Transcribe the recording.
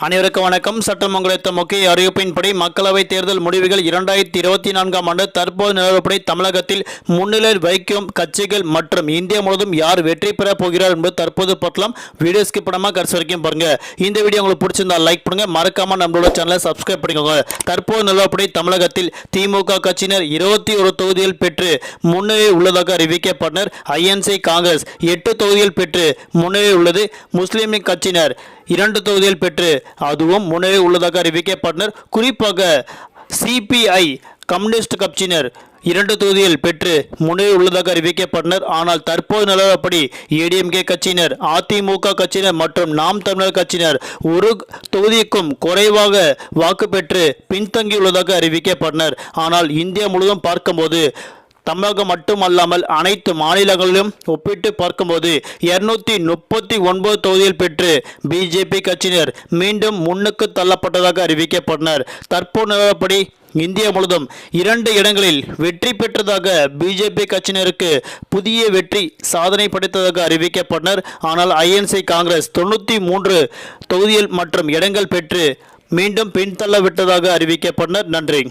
அனைவருக்கும் வணக்கம். சட்டமங்கலத்த முக்கிய அறிவிப்பின்படி மக்களவைத் தேர்தல் முடிவுகள் 2024ஆம் ஆண்டு தற்போது நிலவரப்படி தமிழகத்தில் முன்னிலையில் வைக்கும் கட்சிகள் மற்றும் இந்தியா முழுவதும் யார் வெற்றி பெற போகிறார் என்பது தற்போது பார்க்கலாம். வீடியோ ஸ்கிப் பண்ணாம கடைசி வரைக்கும் பாருங்க. இந்த வீடியோ உங்களுக்கு பிடிச்சிருந்தா லைக் பண்ணுங்க, மறக்காம நம்மளோட சேனலை சப்ஸ்கிரைப் பண்ணிக்கோங்க. தற்போது நிலவரப்படி தமிழகத்தில் திமுக கட்சியினர் 21 தொகுதிகள் பெற்று முன்னிலையில் உள்ளதாக அறிவிக்கப்பட்டனர். ஐஎன்சி காங்கிரஸ் 8 தொகுதிகள் பெற்று முன்னிலையில் உள்ளது. முஸ்லிம் லீக் கட்சியினர் 2 தொகுதிகள் பெற்று அதுவும் முன்னரே உள்ளதாக அறிவிக்கப்பட்டனர். குறிப்பாக சிபிஐ கம்யூனிஸ்ட் கட்சியினர் 2 தொகுதிகள் பெற்று முன்னரே உள்ளதாக அறிவிக்கப்பட்டனர். ஆனால் தற்போது நிலவரப்படி ஏடிஎம்கே கட்சியினர், அதிமுக கட்சியினர் மற்றும் நாம் தமிழர் கட்சியினர் ஒரு தொகுதிக்கும் குறைவாக வாக்கு பெற்று பின்தங்கியுள்ளதாக அறிவிக்கப்பட்டனர். ஆனால் இந்தியா முழுவதும் பார்க்கும்போது தமிழகம் மட்டுமல்லாமல் அனைத்து மாநிலங்களிலும் ஒப்பிட்டு பார்க்கும்போது 239 தொகுதியில் பெற்று பிஜேபி கட்சியினர் மீண்டும் முன்னுக்கு தள்ளப்பட்டதாக அறிவிக்கப்பட்டனர். தற்போது நிலவரப்படி இந்தியா முழுவதும் 2 இடங்களில் வெற்றி பெற்றதாக பிஜேபி கட்சியினருக்கு புதிய வெற்றி சாதனை படைத்ததாக அறிவிக்கப்பட்டனர். ஆனால் ஐஎன்சி காங்கிரஸ் 93 தொகுதிகள் மற்றும் இடங்கள் பெற்று மீண்டும் பின்தள்ளவிட்டதாக அறிவிக்கப்பட்டனர். நன்றி.